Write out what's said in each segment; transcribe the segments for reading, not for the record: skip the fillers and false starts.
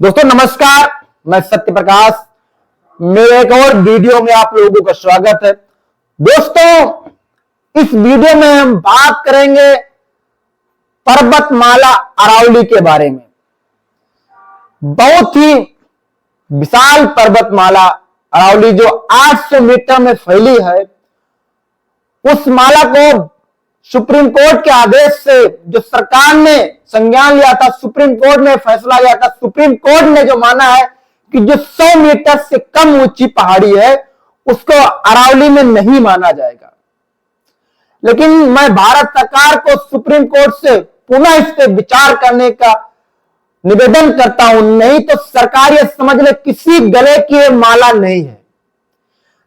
दोस्तों नमस्कार, मैं सत्य प्रकाश। मेरे एक और वीडियो में आप लोगों का स्वागत है। दोस्तों इस वीडियो में हम बात करेंगे पर्वतमाला अरावली के बारे में। बहुत ही विशाल पर्वतमाला अरावली जो 800 मीटर में फैली है, उस माला को सुप्रीम कोर्ट के आदेश से जो सरकार ने संज्ञान लिया था, सुप्रीम कोर्ट ने फैसला लिया था, सुप्रीम कोर्ट ने जो माना है कि जो 100 मीटर से कम ऊंची पहाड़ी है उसको अरावली में नहीं माना जाएगा। लेकिन मैं भारत सरकार को सुप्रीम कोर्ट से पुनः इस पर विचार करने का निवेदन करता हूं। नहीं तो सरकार ये समझ ले किसी गले की ये माला नहीं है।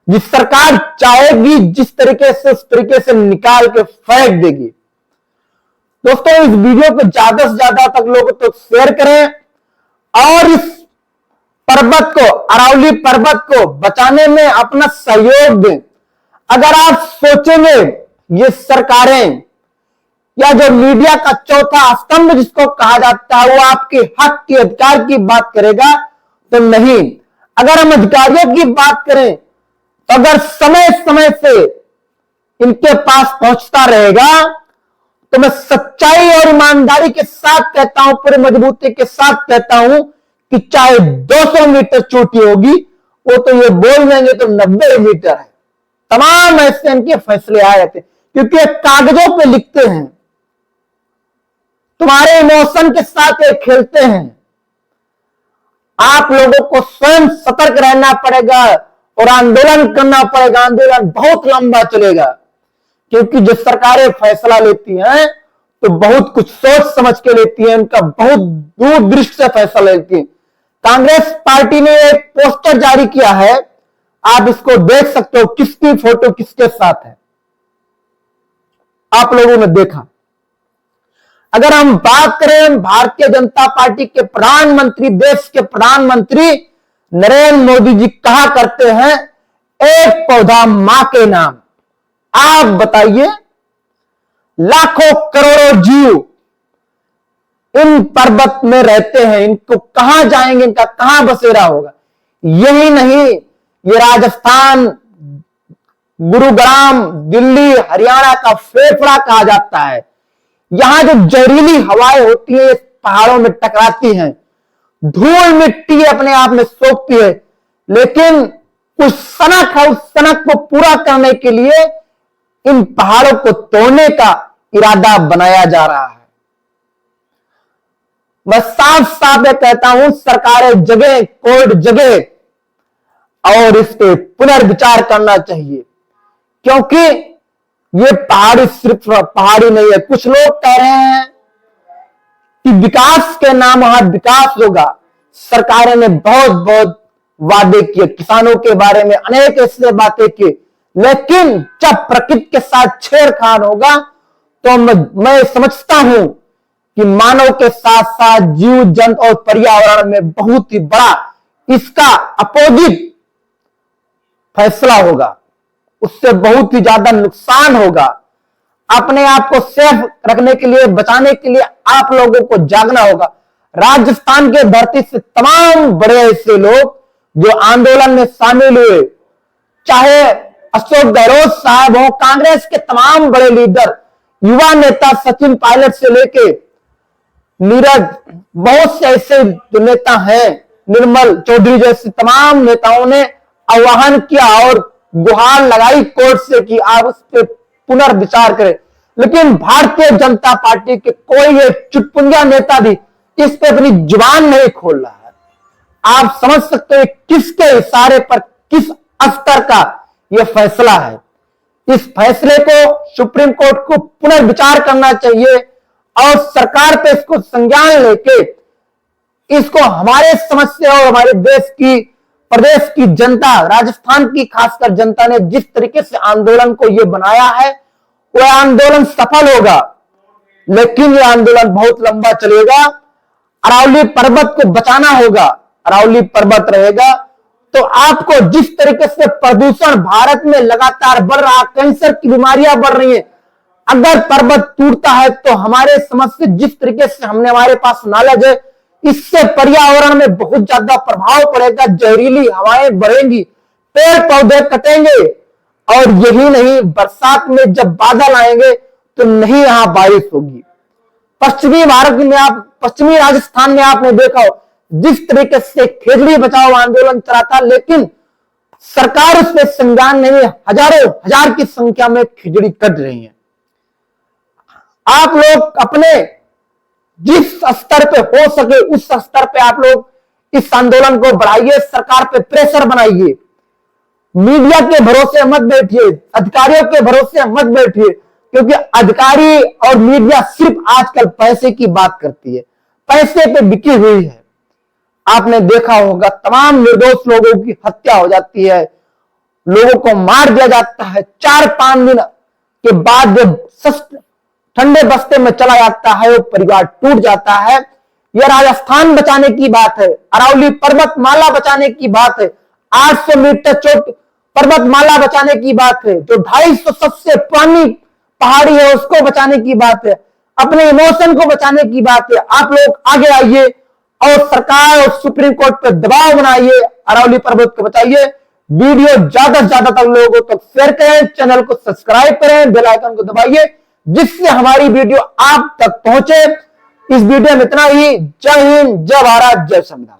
जिस सरकार चाहेगी जिस तरीके से उस तरीके से निकाल के फेंक देगी। दोस्तों इस वीडियो को ज्यादा से ज्यादा तक लोगों तक शेयर करें और इस पर्वत को, अरावली पर्वत को बचाने में अपना सहयोग दें। अगर आप सोचेंगे ये सरकारें या जो मीडिया का चौथा स्तंभ जिसको कहा जाता है वो आपके हक के अधिकार की बात करेगा तो नहीं। अगर हम अधिकारियों की बात करें तो अगर समय समय से इनके पास पहुंचता रहेगा तो मैं सच्चाई और ईमानदारी के साथ कहता हूं, पूरी मजबूती के साथ कहता हूं कि चाहे 200 मीटर चोटी होगी वो तो ये बोल देंगे तो 90 मीटर है। तमाम ऐसे इनके फैसले आए रहते क्योंकि ये कागजों पे लिखते हैं, तुम्हारे इमोशन के साथ ये खेलते हैं। आप लोगों को स्वयं सतर्क रहना पड़ेगा और आंदोलन करना पड़ेगा। आंदोलन बहुत लंबा चलेगा क्योंकि जो सरकारें फैसला लेती हैं तो बहुत कुछ सोच समझ के लेती हैं, उनका बहुत दूरदृष्टि से फैसला लेती है। कांग्रेस पार्टी ने एक पोस्टर जारी किया है, आप इसको देख सकते हो, किसकी फोटो किसके साथ है आप लोगों ने देखा। अगर हम बात करें भारतीय जनता पार्टी के प्रधानमंत्री, देश के प्रधानमंत्री नरेंद्र मोदी जी कहा करते हैं एक पौधा मां के नाम। आप बताइए लाखों करोड़ों जीव इन पर्वत में रहते हैं, इनको कहां जाएंगे, इनका कहां बसेरा होगा। यही नहीं, ये राजस्थान, गुरुग्राम, दिल्ली, हरियाणा का फेफड़ा कहा जाता है। यहां जो जहरीली हवाएं होती है पहाड़ों में टकराती हैं, धूल मिट्टी अपने आप में सोखती है, लेकिन कुछ सनक है, उस सनक को पूरा करने के लिए इन पहाड़ों को तोड़ने का इरादा बनाया जा रहा है। मैं साफ साफ कहता हूं सरकारें जगह, कोर्ट जगह और इस पे पुनर्विचार करना चाहिए क्योंकि ये पहाड़ी सिर्फ पहाड़ी नहीं है। कुछ लोग कह रहे हैं कि विकास के नाम वहां विकास होगा। सरकारों ने बहुत बहुत वादे किए, किसानों के बारे में अनेक ऐसे बातें की, लेकिन जब प्रकृति के साथ छेड़खान होगा तो मैं समझता हूं कि मानव के साथ साथ जीव जंतु और पर्यावरण में बहुत ही बड़ा इसका अपोजिट फैसला होगा, उससे बहुत ही ज्यादा नुकसान होगा। अपने आप को सेफ रखने के लिए, बचाने के लिए आप लोगों को जागना होगा। राजस्थान के धरती से तमाम बड़े ऐसे लोग जो आंदोलन में शामिल हुए, चाहे अशोक गहलोत साहब हो, कांग्रेस के तमाम बड़े लीडर, युवा नेता सचिन पायलट से लेके नीरज, बहुत से ऐसे जो नेता हैं, निर्मल चौधरी जैसे तमाम नेताओं ने आह्वान किया और गुहार लगाई कोर्ट से कि आप उस पर पुनर्विचार करें। लेकिन भारतीय जनता पार्टी के कोई एक चुटपुंजा नेता भी इस पे अपनी जुबान नहीं खोल रहा है। आप समझ सकते हैं किसके इशारे पर, किस स्तर का यह फैसला है। इस फैसले को सुप्रीम कोर्ट को पुनर्विचार करना चाहिए और सरकार पे इसको संज्ञान लेके इसको हमारे समस्या और हमारे देश की, प्रदेश की जनता, राजस्थान की खासकर जनता ने जिस तरीके से आंदोलन को यह बनाया है वह आंदोलन सफल होगा, लेकिन यह आंदोलन बहुत लंबा चलेगा। अरावली पर्वत को बचाना होगा। अरावली पर्वत रहेगा तो आपको जिस तरीके से प्रदूषण भारत में लगातार बढ़ रहा, कैंसर की बीमारियां बढ़ रही है, अगर पर्वत टूटता है तो हमारे समझ से जिस तरीके से हमने, हमारे पास नॉलेज है, इससे पर्यावरण में बहुत ज्यादा प्रभाव पड़ेगा, जहरीली हवाएं बढ़ेंगी, पेड़ पौधे कटेंगे, और यही नहीं, बरसात में जब बादल आएंगे तो नहीं यहां बारिश होगी। पश्चिमी भारत में पश्चिमी राजस्थान में आपने देखा हो जिस तरीके से खेजड़ी बचाओ आंदोलन चला था, लेकिन सरकार उस पर संज्ञान नहीं, हजारों हजार की संख्या में खिचड़ी कट रही है। आप लोग अपने जिस स्तर पे हो सके उस स्तर पे आप लोग इस आंदोलन को बढ़ाइए, सरकार पे प्रेशर बनाइए। मीडिया के भरोसे मत बैठिए, अधिकारियों के भरोसे मत बैठिए, क्योंकि अधिकारी और मीडिया सिर्फ आजकल पैसे की बात करती है, पैसे पे बिकी हुई है। आपने देखा होगा तमाम निर्दोष लोगों की हत्या हो जाती है, लोगों को मार दिया जाता है, 4-5 दिन के बाद जब ठंडे बस्ते में चला जाता है वो परिवार टूट जाता है। यह राजस्थान बचाने की बात है, अरावली पर्वतमाला बचाने की बात है, 800 मीटर चोट पर्वतमाला बचाने की बात है, जो 250 सबसे पुरानी पहाड़ी है उसको बचाने की बात है, अपने इमोशन को बचाने की बात है। आप लोग आगे आइए और सरकार और सुप्रीम कोर्ट पर दबाव बनाइए, अरावली पर्वत को बचाइए। वीडियो ज्यादा से ज्यादा तक लोगों तक शेयर करें, चैनल को सब्सक्राइब करें, बेल आइकन को दबाइए जिससे हमारी वीडियो आप तक पहुंचे। इस वीडियो में इतना ही। जय हिंद, जय भारत, जय संविधान।